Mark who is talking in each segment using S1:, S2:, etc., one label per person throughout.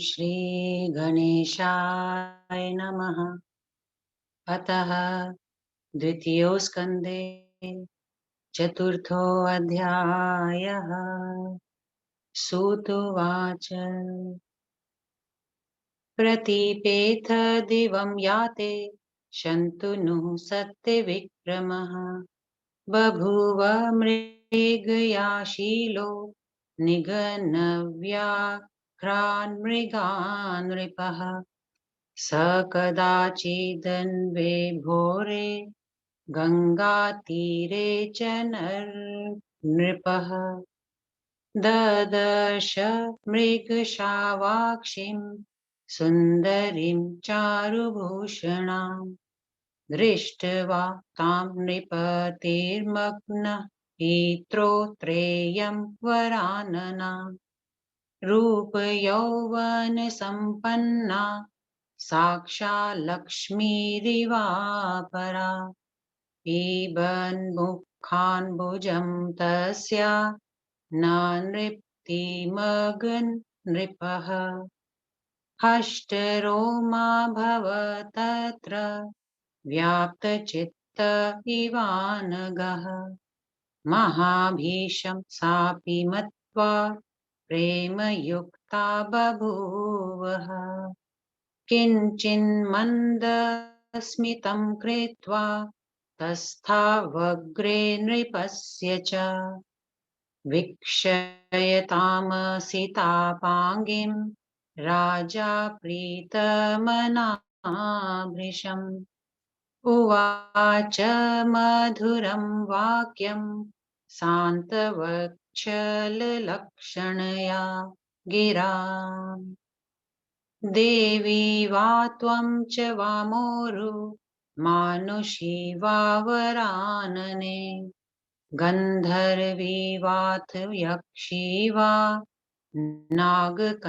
S1: श्री गणेशाय नमः। अतः द्वितीयोस्कन्धे चतुर्थोऽध्यायः। सूत उवाच प्रतीपेथ दिवं याते शन्तनुः सत्यविक्रमः बभूव मृगयाशीलो निघ्नव्याघ्रान् मृगान् नृपः स कदाचिदन्वे भोरे गङ्गातीरे च नृपः ददर्श मृगशावाक्षीं सुन्दरीं चारुभूषणाम् दृष्ट्वा तां नृपतिर्मग्नः पित्रोत्रेयं वरानना रूपयौवनसम्पन्ना साक्षाल्लक्ष्मीरिवापरा पिबन्मुखान्भुजं तस्या न नृप्तिमगन् नृपः हष्टरोमा भवतत्र व्याप्तचित्त इवानघः महाभीषं सापि मत्वा प्रेमयुक्ता बभूवः किञ्चिन्मन्दस्मितं कृत्वा तस्थावग्रे नृपस्य च वीक्षयतामसितापाङ्गीं राजा प्रीतमनाभृशम् उवाच मधुरं वाक्यं सान्तवक्षललक्षणया गिरा देवी वा त्वं च वामोरु मानुषी वा वरानने गन्धर्वी वाथ यक्षी वा नागकन्यापस्रापि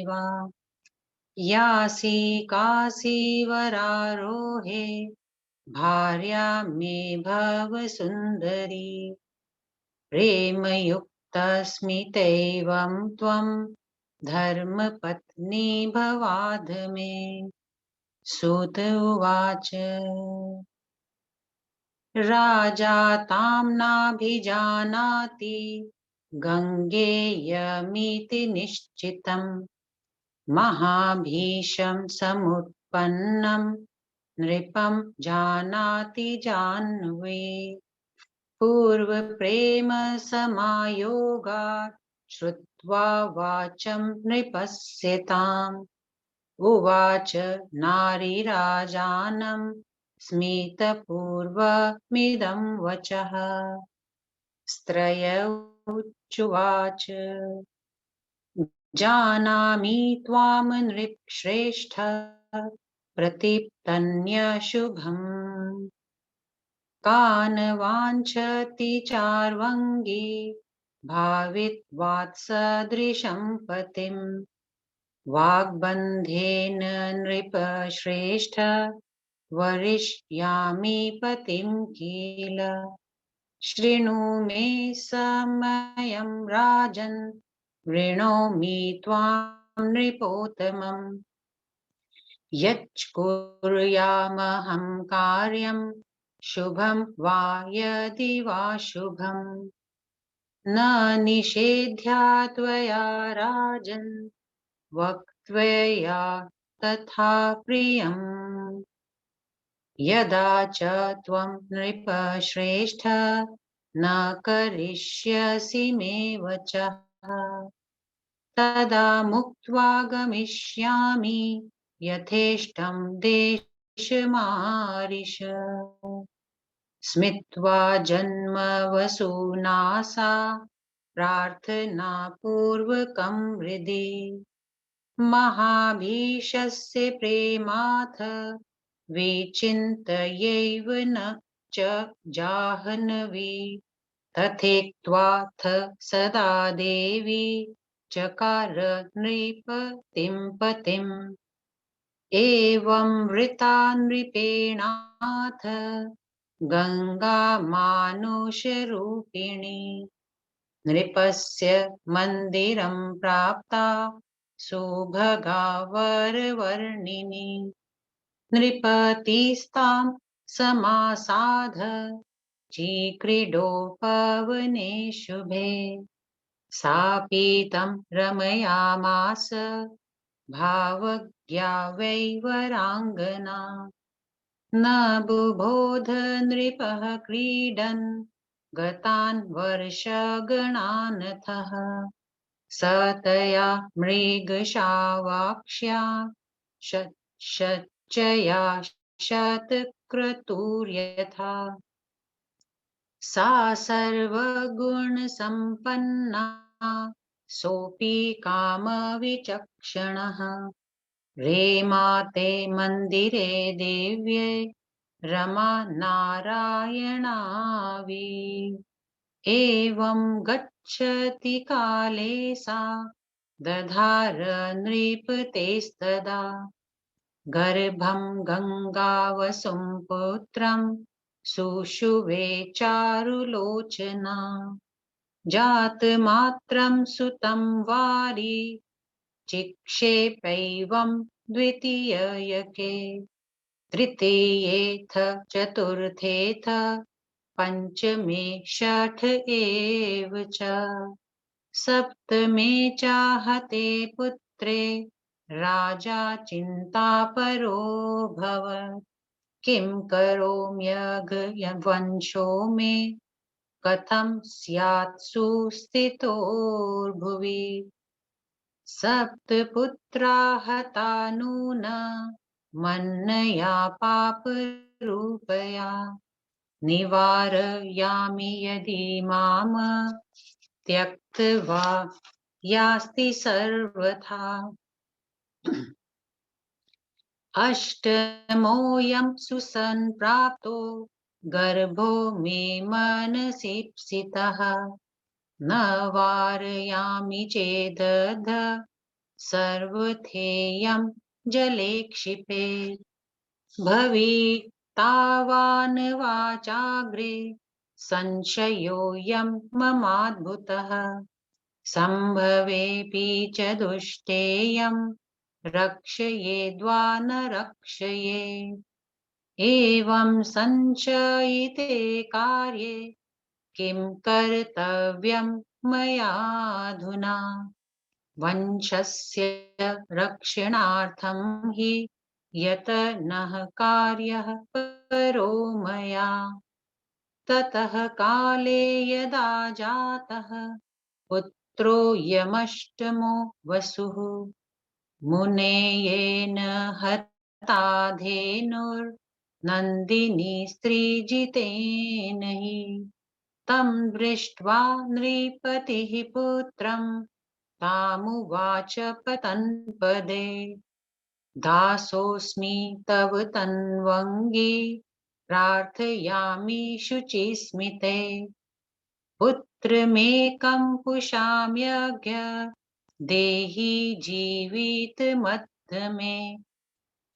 S1: वा यासि काशी वरारोहे भार्या मे भव सुन्दरी प्रेमयुक्तस्मितैवं त्वं धर्मपत्नी भवाद मे सूत उवाच राजा तां नाभिजानाति गङ्गेयमिति निश्चितम् महाभीषं समुत्पन्नं नृपं जानाति जाह्नवी पूर्वप्रेम समायोगात् श्रुत्वा वाचं नृपस्य ताम् उवाच नारीराजानं स्मितपूर्वमिदं वचः स्त्रयौचुवाच जानामि त्वां नृपश्रेष्ठ प्रतीप्तन्यशुभम् कानवाञ्छति चार्वङ्गी भावित्वात्सदृशं पतिम् वाग्बन्धेन नृपश्रेष्ठ वरिष्यामि पतिं किल शृणु मे समयं राजन् वृणोमि त्वां नृपोत्तमम् यच्कुर्यामहं कार्यं शुभं वा यदि वा शुभं न निषेध्या त्वया राजन् वक्त्वया तथा प्रियम् यदा च त्वं नृपश्रेष्ठ न करिष्यसि मे वचः तदा मुक्त्वा गमिष्यामि यथेष्टं देशमारिष स्मित्वा जन्मवसूनासा प्रार्थनापूर्वकं हृदि महाभीषस्य प्रेमाथ विचिन्तयैव न च जाह्नवी तथेक्त्वाथ सदा देवी चकार नृपतिं पतिम् एवं वृता नृपेणाथ गङ्गा मानुषरूपिणी नृपस्य मन्दिरं प्राप्ता सुभगा वरवर्णिनी नृपतिस्तां समासाध चिक्रीडोपवने शुभे सा पीतं रमयामास भावज्ञा वै वराङ्गना न बुबोध नृपः क्रीडन् गतान् वर्षगणानथः स तया मृगशावाक्ष्या शच्चया शतक्रतुर्यथा सा सर्वगुणसम्पन्ना सोऽपि कामविचक्षणः रेमाते मन्दिरे देव्ये रमा नारायणावि एवं गच्छति काले सा दधार नृपतेस्तदा गर्भं गङ्गावसुं पुत्रं सुषुवे चारुलोचना जातमात्रं सुतं वारि चिक्षेपैवं द्वितीयके तृतीयेऽथ चतुर्थेऽथ पञ्चमे षठ एव च सप्तमे चाहते पुत्रे राजा चिन्तापरोऽभवत् किं करोम्यघवंशो मे कथं स्यात् सुस्थितोर्भुवि सप्तपुत्रा हता नूना मन्नया पापरूपया निवारयामि यदि माम त्यक्त्वा यास्ति सर्वथा अष्टमोऽयं सुसम्प्राप्तो गर्भो मे मनसीप्सितः न वारयामि चेदध सर्वथेयं जले क्षिपेत् भवितावान् वाचाग्रे संशयोऽयं ममाद्भुतः सम्भवेऽपि च दुष्टेयं रक्षयेद्वा न रक्षयेत् एवं संशयिते कार्ये किं कर्तव्यं मयाधुना वंशस्य रक्षणार्थं हि यतनः कार्यः परो मया ततः काले यदा जातः पुत्रोऽयमष्टमो वसुः मुने येन हता धेनुर्नन्दिनी स्त्रीजितेन हि तं दृष्ट्वा नृपतिः पुत्रं तामुवाच पतन्पदे दासोऽस्मि तव तन्वङ्गी प्रार्थयामि शुचिस्मिते पुत्रमेकं पुषाम्यज्ञ देहि जीवितमद्ध मे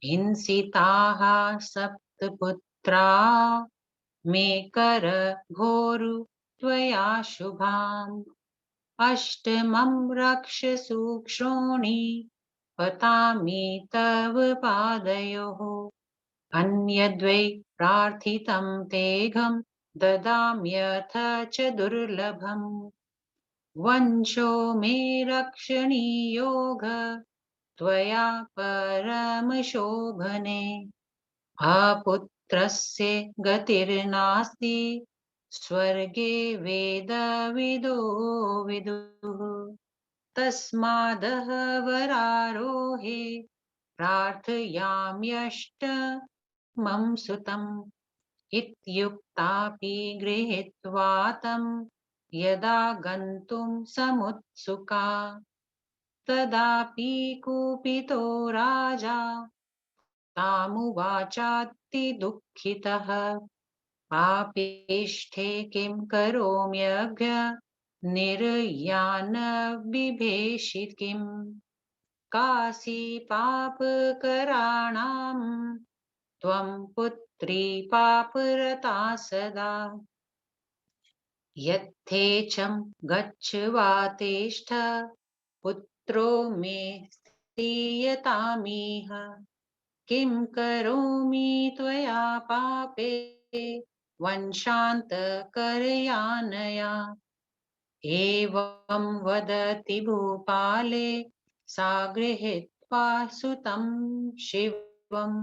S1: हिंसिताः सप्तपुत्रा मे कर घोरु त्वया शुभाम् अष्टमं रक्ष सूक्ष्मोणि पतामि तव पादयोः अन्यद्वै प्रार्थितं तेघं ददाम्यथ च दुर्लभम् वंशो मे रक्षणीयोऽघ त्वया परमशोभने अपुत्रस्य गतिर्नास्ति स्वर्गे वेदविदो विदुः तस्मादह वरारोहे प्रार्थयाम्यष्टमं सुतम् इत्युक्तापि गृहीत्वा तं यदा गन्तुं समुत्सुका तदापि कुपितो राजा तामुवाचातिदुःखितः पापिष्ठे किं करोम्यघ निर्यान बिभेषि किम् काशी पापकराणां त्वं पुत्री पापरता सदा यथेच्छं गच्छ वा तिष्ठ पुत्रो मे स्थीयतामिह किं करोमि त्वया पापे वंशान्तकरयानया एवं वदति भूपाले सा गृहीत्वा सुतं शिवम्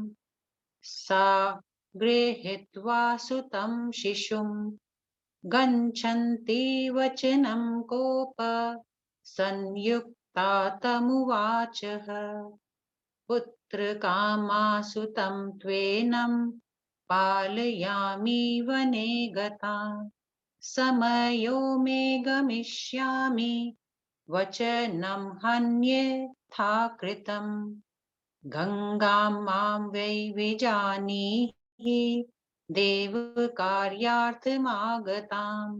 S1: सा गृहीत्वा सुतं शिशुम् गच्छन्ति वचनं कोप संयुक्ता तमुवाचः पुत्रकामासु तं त्वेनं पालयामि वने गता समयो मे गमिष्यामि वचनं हन्यथा कृतम् गङ्गां मां वै विजानीहि देवकार्यार्थमागताम्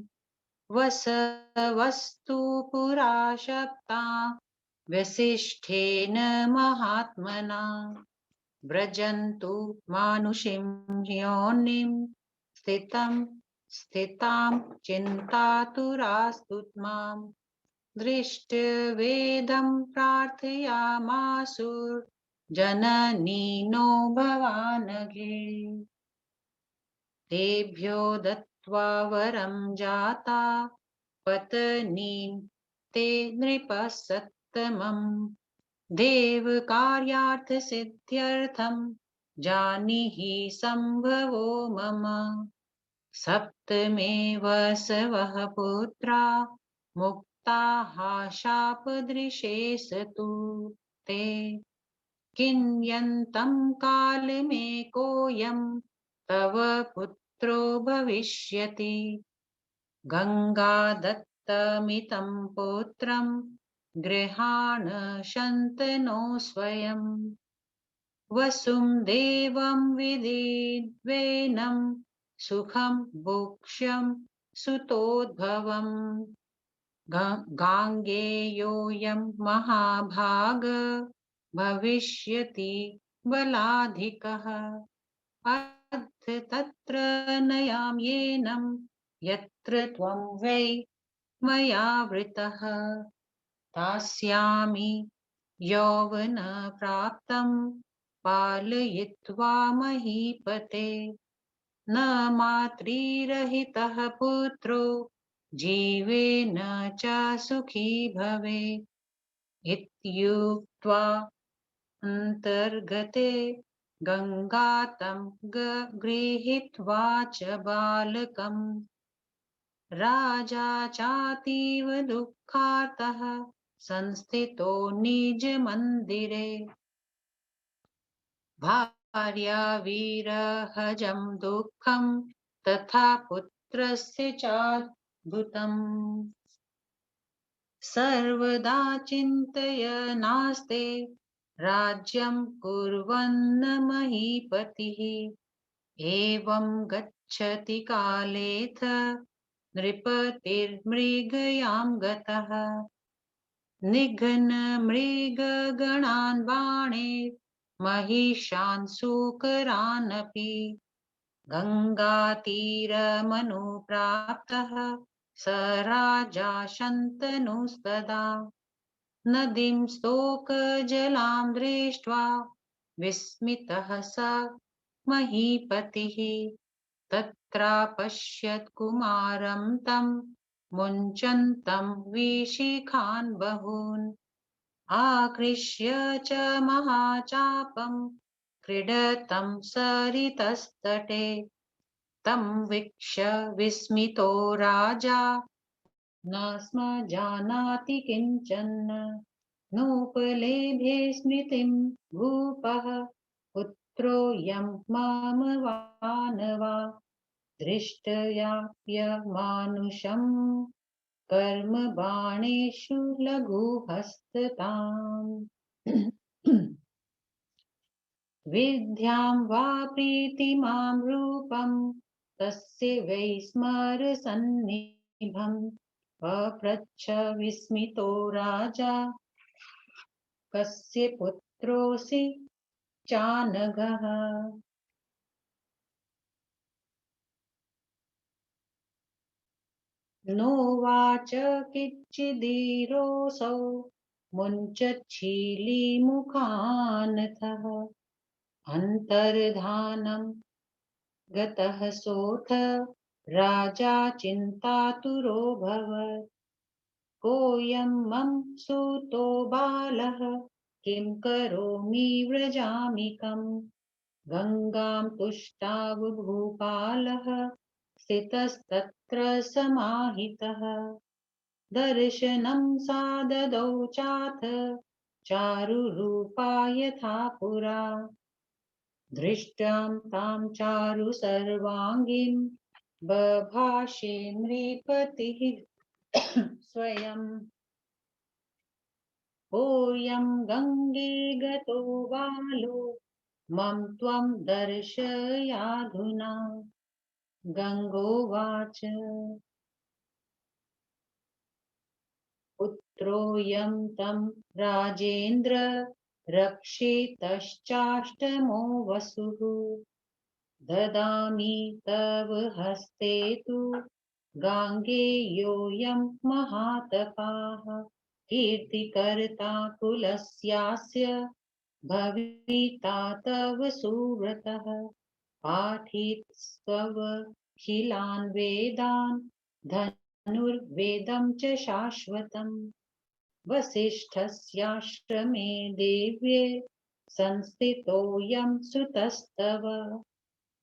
S1: वसवस्तु पुरा शप्ता वसिष्ठेन महात्मना व्रजन्तु मानुषीं योनिं स्थितां चिन्तातुरास्तु माम् दृष्टवेदं प्रार्थयामासु जननी नो भवानघे तेभ्यो दत्त्वा वरं जाता पत्नीं ते नृपसत्तमम् देवकार्यार्थसिद्ध्यर्थं जानीहि सम्भवो मम सप्तमे वसवः पुत्रा मुक्ताः शापदृशे सतु ते किन्यन्तं कालमेकोऽयं तव पुत्रो भविष्यति गङ्गादत्तमितं पुत्रं गृहाण शन्तनो स्वयं वसुं देवं विदित्वेनं सुखं भोक्ष्यं सुतोद्भवम् गाङ्गेयोऽयं महाभाग भविष्यति बलाधिकः अथ तत्र नयाम्येनं यत्र त्वं वै मया वृतः दास्यामि यौवनप्राप्तं पालयित्वा महीपते न मातृरहितः पुत्रो जीवेन च सुखी भवेत् इत्युक्त्वा अन्तर्गते गङ्गातं गृहीत्वा च बालकम् राजा चातीव दुःखार्तः संस्थितो निजमन्दिरे भार्या विरहजं दुःखं तथा पुत्रस्य चाद्भुतम् सर्वदा चिन्तयनास्ते राज्यं कुर्वन्न महीपतिः एवं गच्छति कालेऽथ नृपतिर्मृगयां गतः निघ्नमृगगणान् बाणे महिषान् सूकरानपि गङ्गातीरमनुप्राप्तः स राजा शन्तनुस्तदा नदीं स्तोकजलां दृष्ट्वा विस्मितः स महीपतिः तत्रापश्यत् कुमारं तं मुञ्चन्तं विशिखान् बहून् आकृष्य च महाचापं क्रीडतं सरितस्तटे तं वीक्ष्य विस्मितो राजा न स्म जानाति किञ्चन नोपलेभे स्मृतिं भूपः पुत्रोऽयं मम वा न वा दृष्ट्याप्यमानुषं कर्म बाणेषु लघुहस्तताम् विद्यां वा प्रीतिमां रूपं तस्य वै स्मरसन्निभम् पप्रच्छ विस्मितो राजा कस्य पुत्रोऽसि चानघः नोवाच किञ्चिदीरोऽसौ मुञ्चच्छीलिमुखानथः अन्तर्धानं गतः सोऽथ राजा चिन्तातुरोऽभवत्। कोऽयं मम सूतो बालः किं करोमि व्रजामि कम्। गङ्गां तुष्टाव भूपालः स्थितस्तत्र समाहितः। दर्शनं सा ददौ चाथ चारुरूपा यथा पुरा। दृष्ट्यां तां चारु सर्वाङ्गीं बभाषे नृपतिः स्वयं। कोऽयं गङ्गे गतो बालो मम त्वं दर्शयाधुना। गङ्गोवाच पुत्रोऽयं तं राजेन्द्र रक्षितश्चाष्टमो वसुः। ददामि तव हस्ते तु गाङ्गेयोऽयं महातपाः। कीर्तिकर्ता कुलस्यास्य भविता तव सुव्रतः। पाठितस्त्वखिलान् वेदान् धनुर्वेदं च शाश्वतम्। वसिष्ठस्याश्रमे देव्ये संस्थितोऽयं सुतस्तव।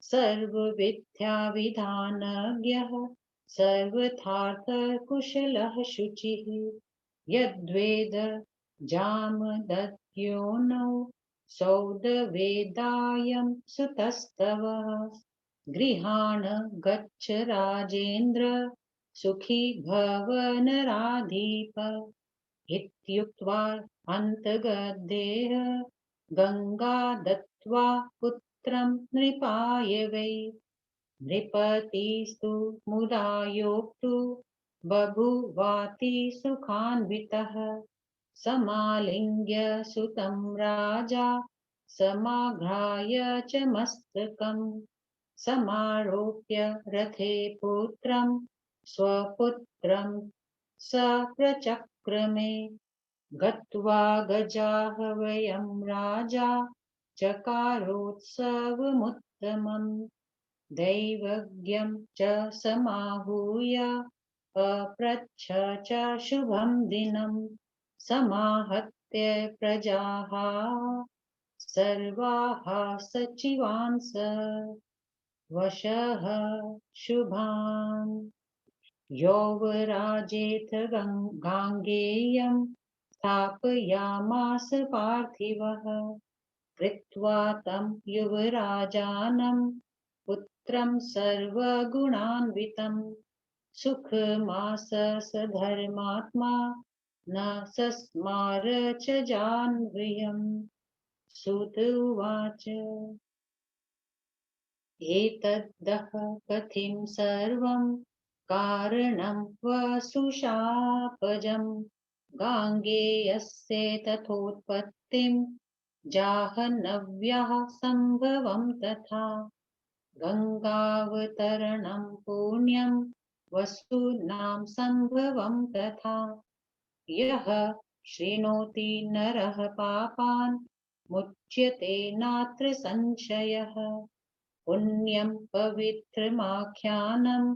S1: सर्वविद्याविधानज्ञः सर्वथार्थकुशलः शुचिः। यद्वेद जामदत्योनौ सौदवेदायं सुतस्तव। गृहाण गच्छ राजेन्द्र सुखी भव नराधिप। इत्युक्त्वा अन्तगद्देह गङ्गा दत्त्वा पुत्रं नृपाय वै। नृपतिस्तु मुदा योक्तु बभूवाति सुखान्वितः। समालिङ्ग्य सुतं राजा समाघ्राय च मस्तकम्। समारोप्य रथे पुत्रं स्वपुत्रं स प्रचक्रमे। गत्वा गजाह्वयं राजा चकारोत्सवमुत्तमम्। दैवज्ञं च समाहूय पप्रच्छ च शुभं दिनं। समाहत्य प्रजाः सर्वाः सचिवांस वशः शुभान्। यौवराजेथ गाङ्गेयं स्थापयामास पार्थिवः। कृत्वा तं युवराजानं पुत्रं सर्वगुणान्वितं। सुखमास स धर्मात्मा न सस्मार च जाह्नवीयम्। सुत उवाच एतद्दः कथिं सर्वं कारणं वसुशापजम्। गाङ्गेयस्य तथोत्पत्तिं जाह्नव्याः सम्भवं तथा। गङ्गावतरणं पुण्यं वसूनां सम्भवं तथा। यः शृणोति नरः पापान् मुच्यते नात्र संशयः। पुण्यं पवित्रमाख्यानं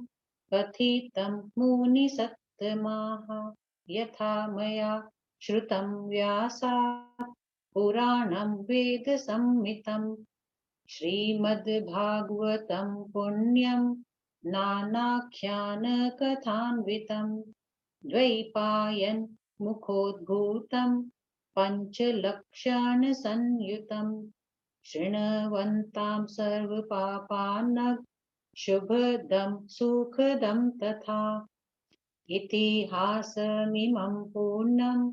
S1: कथितं मुनिसत्तमाः। यथा मया श्रुतं व्यासात् पुराणं वेदसंहितं। श्रीमद्भागवतं पुण्यं नानाख्यानकथान्वितं। द्वैपायन मुखोद्भूतं पञ्चलक्षणसंयुतं। शृण्वन्तां सर्वपापान् शुभदं सुखदं तथा। इतिहासमिमं पूर्णं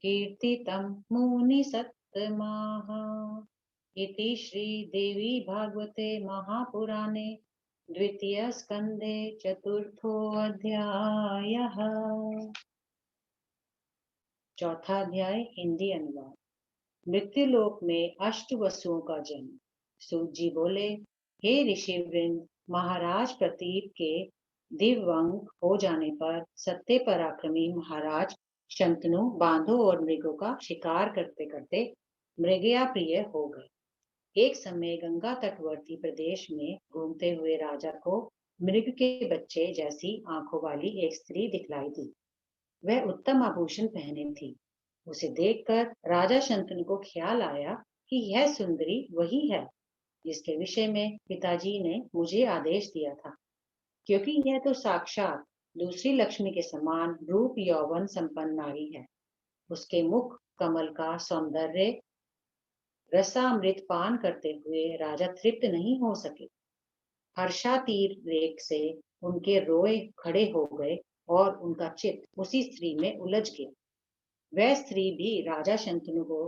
S1: कीर्तितं मुनिसत्तमाः। इति श्रीदेवी भागवते महापुराणे द्वितीयस्कन्धे चतुर्थोऽध्यायः। चौथा अध्याय हिंदी अनुवाद। मृत्युलोक में अष्ट वसुओं का जन्म। सूत जी बोले, हे ऋषिवृंद, महाराज प्रतीप के दिव्यांग हो जाने पर सत्य पराक्रमी महाराज शंतनु बांधों और मृगों का शिकार करते करते मृगया प्रिय हो गए। एक समय गंगा तटवर्ती प्रदेश में घूमते हुए राजा को मृग के बच्चे जैसी आंखों वाली एक स्त्री दिखलाई दी। वह उत्तम आभूषण पहने थी। उसे देखकर राजा शंतनु को ख्याल आया कि यह सुंदरी वही है जिसके विषय में पिताजी ने मुझे आदेश दिया था, क्योंकि यह तो साक्षात दूसरी लक्ष्मी के समान रूप यौवन संपन्न नारी है। उसके मुख कमल का सौंदर्य रसामृत पान करते हुए राजा तृप्त नहीं हो सके। हर्षातीर रेख से उनके रोए खड़े हो गए और उनका चित्त उसी स्त्री में उलझ गया। वह स्त्री भी राजा शंतनु को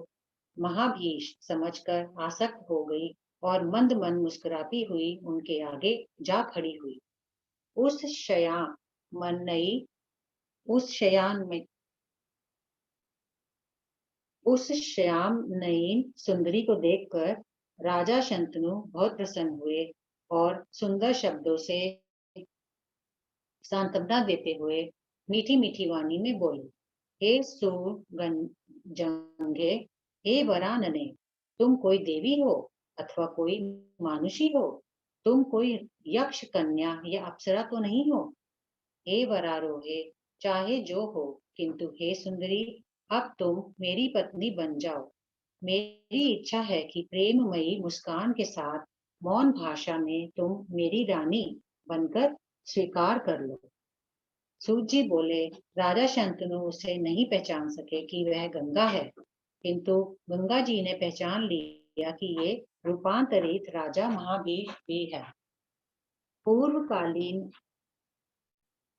S1: महाभीष समझकर आसक्त हो गई और मंद मंद मुस्कुराती हुई उनके आगे जा खड़ी हुई। उस शयान मनई उस शयान में उस श्याम नयन सुंदरी को देखकर राजा शंतनु बहुत प्रसन्न हुए और सुंदर शब्दों से सांत्वना देते हुए मीठी मीठी वाणी में बोले, हे जंगे, हे वरानने, तुम कोई देवी हो अथवा कोई मानुषी हो? तुम कोई यक्ष कन्या या अप्सरा तो नहीं हो? हे वरारोहे, चाहे जो हो, किंतु हे सुंदरी, अब तुम मेरी पत्नी बन जाओ। मेरी इच्छा है कि प्रेममयी मुस्कान के साथ मौन भाषा में तुम मेरी रानी बनकर स्वीकार कर लो। सूत जी बोले, राजा शंतनु उसे नहीं पहचान सके कि वह गंगा है, किंतु गंगा जी ने पहचान लिया कि ये रूपांतरित राजा महाबीर भी है। पूर्वकालीन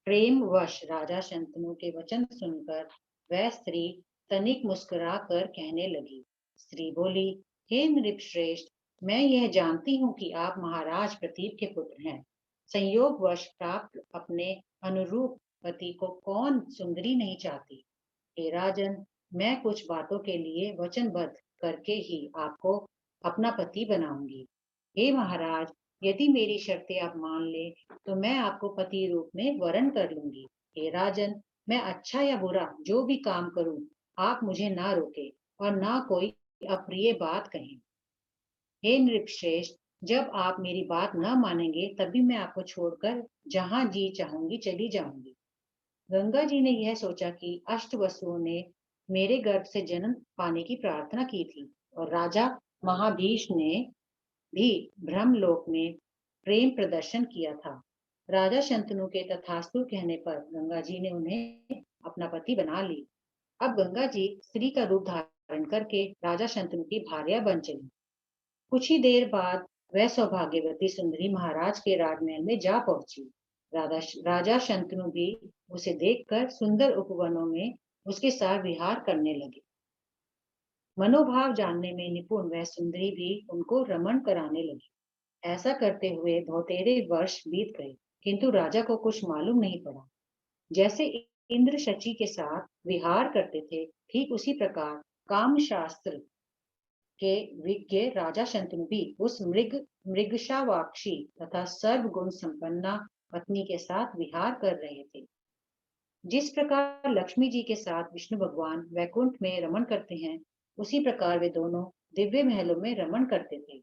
S1: प्रेमवश राजा शंतनु के वचन सुनकर वह स्त्री तनिक मुस्कुरा कर कहने लगी। स्त्री बोली, हे नृपश्रेष्ठ, मैं यह जानती हूँ कि आप महाराज प्रतीप के पुत्र हैं। संयोगवश प्राप्त अपने अनुरूप पति को कौन सुंदरी नहीं चाहती। हे राजन, मैं कुछ बातों के लिए वचनबद्ध करके ही आपको अपना पति बनाऊंगी। हे महाराज, यदि मेरी शर्तें आप मान ले तो मैं आपको पति रूप में वरण कर लूंगी। हे राजन, मैं अच्छा या बुरा जो भी काम करूं, आप मुझे ना रोके और ना कोई अप्रिय बात कहें। हे नृपश्रेष्ठ, जब आप मेरी बात न मानेंगे तभी मैं आपको छोड़कर जहां जी चाहूंगी चली जाऊंगी। गंगा जी ने यह सोचा कि अष्ट वसुओं ने मेरे गर्भ से जन्म पाने की प्रार्थना की थी और राजा महाभीष ने भी ब्रह्मलोक में प्रेम प्रदर्शन किया था। राजा शंतनु के तथास्तु कहने पर गंगा जी ने उन्हें अपना पति बना ली। अब गंगा जी स्त्री का रूप धारण करके राजा शंतनु की भार्या बन चली। कुछ ही देर बाद वह सौभाग्यवती सुंदरी महाराज के राजमहल में जा पहुंची। राजा शंतनु भी उसे देखकर सुंदर उपवनों में उसके साथ विहार करने लगे। मनोभाव जानने में निपुण वह सुंदरी भी उनको रमण कराने लगी। ऐसा करते हुए बहुतेरे वर्ष बीत गए, किंतु राजा को कुछ मालूम नहीं पड़ा। जैसे इंद्र शची के साथ विहार करते थे, ठीक उसी प्रकार काम शास्त्र के विज्ञ राजा शंतनु भी उस मृगशावाक्षी तथा सर्वगुण संपन्ना पत्नी के साथ विहार कर रहे थे। जिस प्रकार लक्ष्मी जी के साथ विष्णु भगवान वैकुंठ में रमण करते हैं, उसी प्रकार वे दोनों दिव्य महलों में रमण करते थे।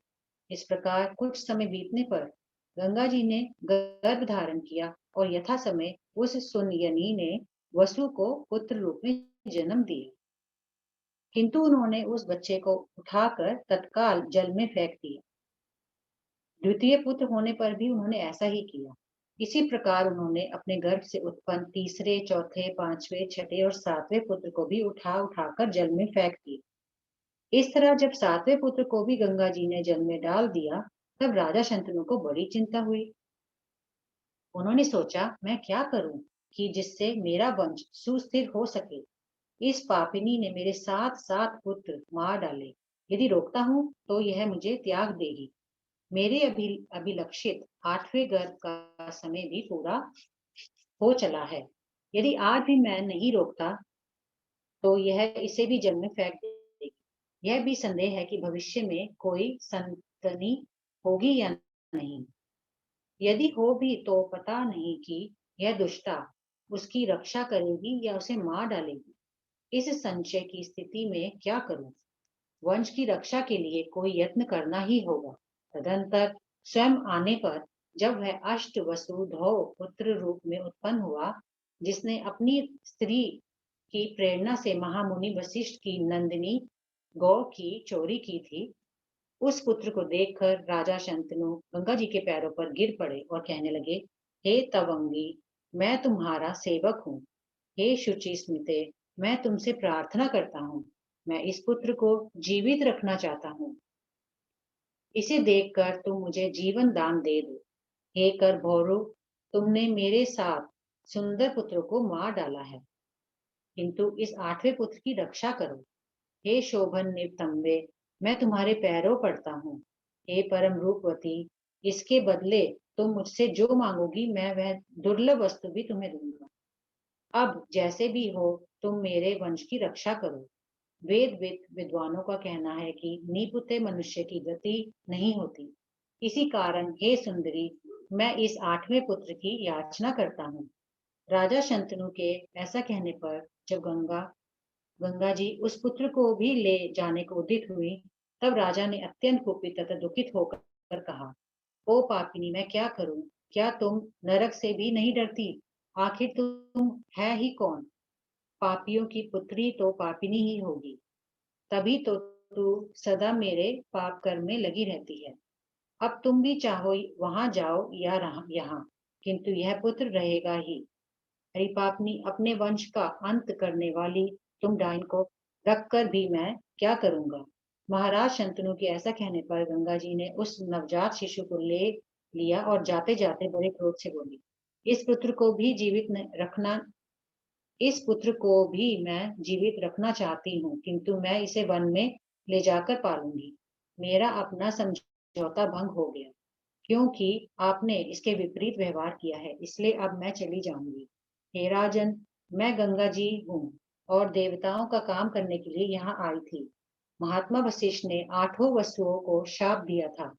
S1: इस प्रकार कुछ समय बीतने पर गंगा जी ने गर्भ धारण किया और यथा समय उस सुनयनी ने वसु को पुत्र रूप में जन्म दिया, किंतु उन्होंने उस बच्चे को उठाकर तत्काल जल में फेंक दिया। द्वितीय पुत्र होने पर भी उन्होंने ऐसा ही किया। इसी प्रकार उन्होंने अपने गर्भ से उत्पन्न तीसरे, चौथे, पांचवें, छठे और सातवें पुत्र को भी उठा उठाकर जल में फेंक दिया। इस तरह जब सातवें पुत्र को भी गंगा जी ने जल में डाल दिया, तब राजा शंतनु को बड़ी चिंता हुई। उन्होंने सोचा, मैं क्या करूं कि जिससे मेरा वंश सुस्थिर हो सके। इस पापिनी ने मेरे 7 पुत्र मार डाले। यदि रोकता हूं तो यह मुझे त्याग देगी। मेरे अभिलक्षित 8वें गर्भ का समय भी पूरा हो चला है। यदि आज भी मैं नहीं रोकता तो यह इसे भी जल में फेंक देगी। यह भी संदेह है कि भविष्य में कोई संतति होगी या नहीं। यदि हो भी तो पता नहीं कि यह दुष्टा उसकी रक्षा करेगी या उसे मार डालेगी। इस संशय की स्थिति में क्या करूं? वंश की रक्षा के लिए कोई यत्न करना ही होगा। तदंतर स्वयं आने पर जब वह अष्ट वसुधौ पुत्र रूप में उत्पन्न हुआ, जिसने अपनी स्त्री की प्रेरणा से महामुनि वशिष्ठ की नंदिनी गौ की चोरी की थी, उस पुत्र को देखकर राजा शंतनु गंगा जी के पैरों पर गिर पड़े और कहने लगे, हे तवंगी, मैं तुम्हारा सेवक हूँ। हे शुचि स्मिते, मैं तुमसे प्रार्थना करता हूँ। मैं इस पुत्र को जीवित रखना चाहता हूँ। इसे देखकर तुम मुझे जीवन दान दे दो। हे कर भौरव, तुमने मेरे साथ सुंदर पुत्र को मार डाला है, किंतु इस आठवें पुत्र की रक्षा करो। हे शोभन नितंबे, मैं तुम्हारे पैरों पड़ता हूँ। हे परम रूपवती, इसके बदले तुम मुझसे जो मांगोगी मैं वह दुर्लभ वस्तु भी तुम्हें दूंगा। अब जैसे भी हो, तुम मेरे वंश की रक्षा करो। विद्वानों का कहना है कि निपुते मनुष्य की गति नहीं होती। इसी कारण हे सुंदरी, मैं इस आठवें पुत्र की याचना करता हूँ। राजा शंतनु के ऐसा कहने पर जब गंगा जी उस पुत्र को भी ले जाने को उद्यत हुई, तब राजा ने अत्यंत कुपित तथा दुखित होकर कहा, ओ पापिनी, मैं क्या करूं? क्या तुम नरक से भी नहीं डरती? आखिर तुम है ही कौन? पापियों की पुत्री तो पापिनी ही होगी। तभी तो तू सदा मेरे पाप कर्म में लगी रहती है। अब तुम भी चाहो वहां जाओ या यहाँ, किंतु यह पुत्र रहेगा ही। अरे पापनी, अपने वंश का अंत करने वाली तुम डाइन को रखकर भी मैं क्या करूंगा? महाराज शंतनु के ऐसा कहने पर गंगा जी ने उस नवजात शिशु को ले लिया और जाते जाते बड़े क्रोध से बोली, इस पुत्र को भी रखना इस पुत्र को भी मैं जीवित रखना चाहती हूँ, किंतु मैं इसे वन में ले जाकर पालूंगी। मेरा अपना समझौता भंग हो गया, क्योंकि आपने इसके विपरीत व्यवहार किया है, इसलिए अब मैं चली जाऊंगी। हे राजन, मैं गंगा जी हूँ और देवताओं का काम करने के लिए यहाँ आई थी। महात्मा वशिष्ठ ने आठों वसुओं को शाप दिया था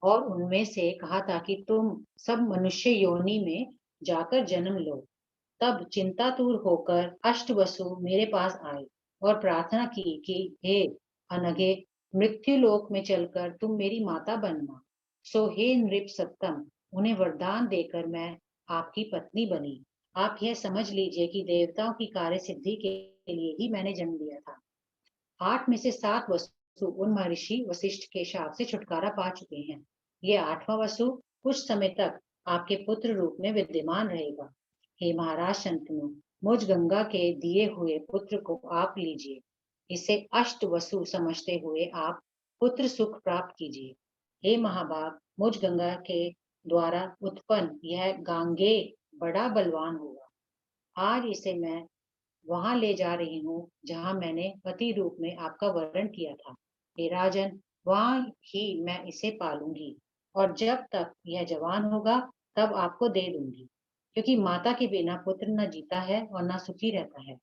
S1: और उनमें से कहा था कि तुम सब मनुष्य योनि में जाकर जन्म लो। तब चिंतातुर होकर अष्टवसु मेरे पास आए और प्रार्थना की कि हे अनघे, मृत्यु लोक में चलकर तुम मेरी माता बनना। सो हे नृप सत्तम, उन्हें वरदान देकर मैं आपकी पत्नी बनी। आप यह समझ लीजिए कि देवताओं की कार्य सिद्धि के लिए ही मैंने जन्म लिया था। 8 में से 7 वसु उन महर्षि वशिष्ठ के शाप से छुटकारा पा चुके हैं। ये 8वां वसु कुछ समय तक आपके पुत्र रूप में विद्यमान रहेगा। हे महाराज शंतनु, मुझ गंगा के दिए हुए पुत्र को आप लीजिए। इसे अष्ट वसु समझते हुए आप पुत्र सुख प्राप्त कीजिए। हे महाभाग, मुझ गंगा के द्वारा उत्पन्न यह गांगे बड़ा बलवान होगा। आज इसे मैं वहां ले जा रही हूँ जहां मैंने पति रूप में आपका वर्ण किया था। हे राजन, वहां ही मैं इसे पालूंगी और जब तक यह जवान होगा तब आपको दे दूंगी, क्योंकि माता के बिना पुत्र न जीता है और न सुखी रहता है।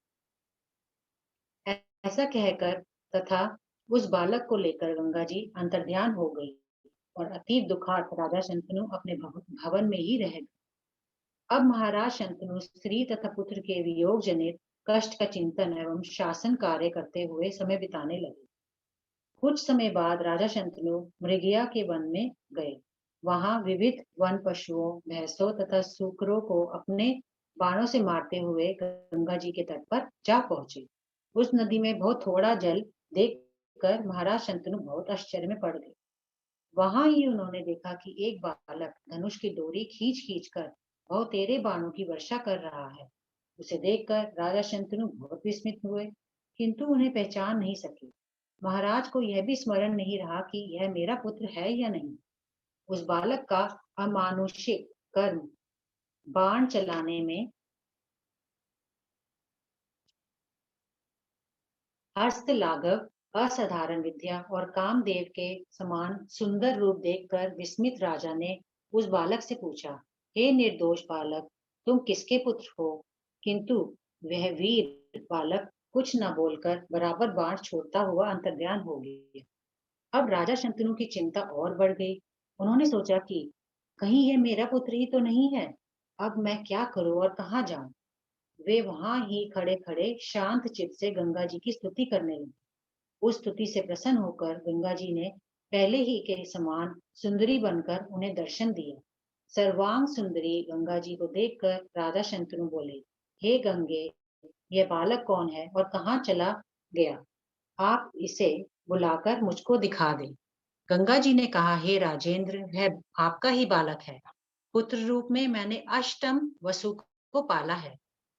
S1: ऐसा कहकर तथा उस बालक को लेकर गंगा जी अंतर्ध्यान हो गई और अतीब दुखार्त राजा शंतनु अपने भवन में ही रह गए। अब महाराज शंतनु स्त्री तथा पुत्र के वियोग जनित कष्ट का चिंतन एवं शासन कार्य करते हुए समय बिताने लगे। कुछ समय बाद राजा शंतनु मृगया के वन में गए। वहां विविध वन पशुओं, भैंसों तथा सूकरों को अपने बाणों से मारते हुए गंगा जी के तट पर जा पहुंचे। उस नदी में बहुत थोड़ा जल देखकर महाराज शंतनु बहुत आश्चर्य में पड़ गए। वहां ही उन्होंने देखा कि एक बालक धनुष की डोरी खींच खींच कर बहुतेरे बाणों की वर्षा कर रहा है। उसे देखकर राजा शंतनु बहुत विस्मित हुए, किंतु उन्हें पहचान नहीं सके। महाराज को यह भी स्मरण नहीं रहा कि यह मेरा पुत्र है या नहीं। उस बालक का अमानुषिक कर्म, बाण चलाने में हस्त लाघव, असाधारण विद्या और कामदेव के समान सुंदर रूप देखकर विस्मित राजा ने उस बालक से पूछा, हे निर्दोष बालक, तुम किसके पुत्र हो? किंतु वह वीर बालक कुछ न बोलकर बराबर बाण छोड़ता हुआ अंतर्ध्यान हो गया। अब राजा शंतनु की चिंता और बढ़ गई। उन्होंने सोचा कि कहीं ये मेरा पुत्र ही तो नहीं है। अब मैं क्या करूं और कहाँ जाऊं? वे वहां ही खड़े खड़े शांत चित्त से गंगा जी की स्तुति करने लगे। उस स्तुति से प्रसन्न होकर गंगा जी ने पहले ही के समान सुंदरी बनकर उन्हें दर्शन दिया। सर्वांग सुंदरी गंगा जी को देखकर राधा शंतनु बोले, हे गंगे, यह बालक कौन है और कहाँ चला गया? आप इसे बुलाकर मुझको दिखा दें। गंगा जी ने कहा, हे राजेंद्र, वह आपका ही बालक है। पुत्र रूप में मैंने अष्टम वसु को पाला है।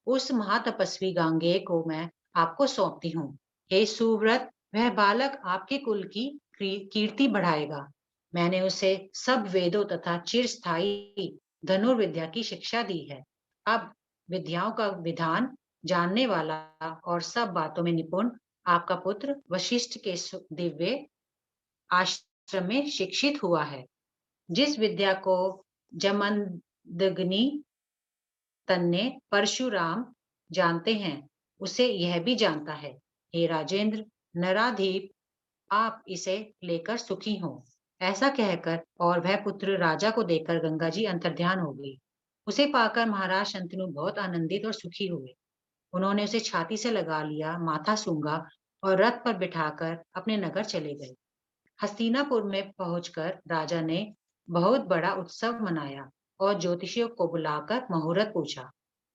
S1: उस महातपस्वी गांगेय को मैं आपको सौंपती हूँ। हे सुव्रत, वह बालक आपके कुल की कीर्ति बढ़ाएगा। मैंने उसे सब वेदों तथा चिरस्थायी धनुर्विद्या की शिक्षा दी है। अब विद्याओं का विधान जानने वाला और सब बातों में निपुण आपका पुत्र वशिष्ठ के दिव्य आश्रम में शिक्षित हुआ है। जिस विद्या को जमदग्नि तन्ने परशुराम जानते हैं, उसे यह भी जानता है। हे राजेंद्र, नराधीप, आप इसे लेकर सुखी हो। ऐसा कहकर और वह पुत्र राजा को देखकर गंगा जी अंतर्ध्यान हो गई। उसे पाकर महाराज शंतनु बहुत आनंदित और सुखी हुए। उन्होंने उसे छाती से लगा लिया, माथा सूंघा और रथ पर बिठाकर अपने नगर चले गए। हस्तिनापुर में पहुंचकर राजा ने बहुत बड़ा उत्सव मनाया और ज्योतिषियों को बुलाकर मुहूर्त पूछा।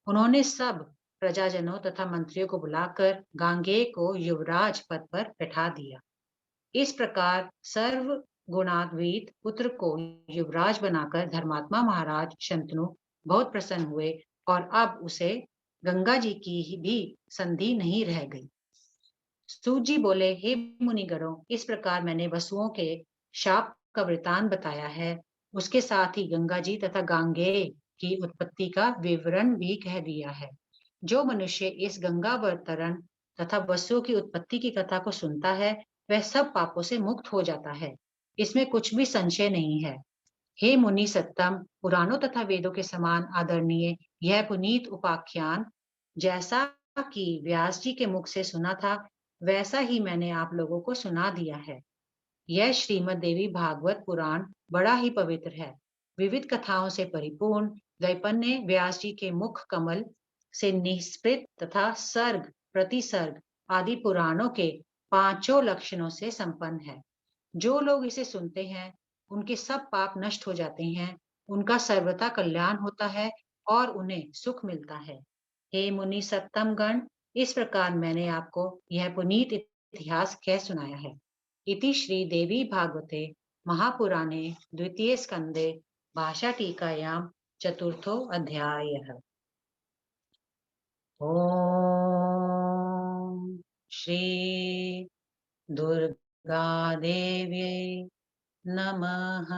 S1: उन्होंने सब प्रजाजनों तथा मंत्रियों को बुलाकर गांगेय को युवराज पद पर बैठा दिया। इस प्रकार सर्व गुणान्वित पुत्र को युवराज बनाकर धर्मात्मा महाराज शंतनु बहुत प्रसन्न हुए और अब उसे गंगा जी की भी संधि नहीं रह गई। सूत जी बोले, हे मुनिगणों, इस प्रकार मैंने वसुओं के शाप का वृतांत बताया है। उसके साथ ही गंगा जी तथा गांगेय की उत्पत्ति का विवरण भी कह दिया है। जो मनुष्य इस गंगा अवतरण तथा वसुओं की उत्पत्ति की कथा को सुनता है, वह सब पापों से मुक्त हो जाता है। इसमें कुछ भी संशय नहीं है। हे मुनि सत्तम, पुराणों तथा वेदों के समान आदरणीय यह पुनीत उपाख्यान जैसा कि व्यास जी के मुख से सुना था, वैसा ही मैंने आप लोगों को सुना दिया है। यह श्रीमद् देवी भागवत पुराण बड़ा ही पवित्र है। विविध कथाओं से परिपूर्ण, दैपन्य व्यास जी के मुख कमल से निस्पृत तथा सर्ग प्रतिसर्ग आदि पुराणों के पांचों लक्षणों से संपन्न है। जो लोग इसे सुनते हैं, उनके सब पाप नष्ट हो जाते हैं, उनका सर्वथा कल्याण होता है और उन्हें सुख मिलता है। हे मुनि सत्तम गण, इस प्रकार मैंने आपको यह पुनीत इतिहास कह सुनाया है। इति श्री देवी भागवते महापुराणे द्वितीय स्कंदे भाषा टीकायां चतुर्थो अध्यायः। ओम श्री दुर्गा देव्यै नमः।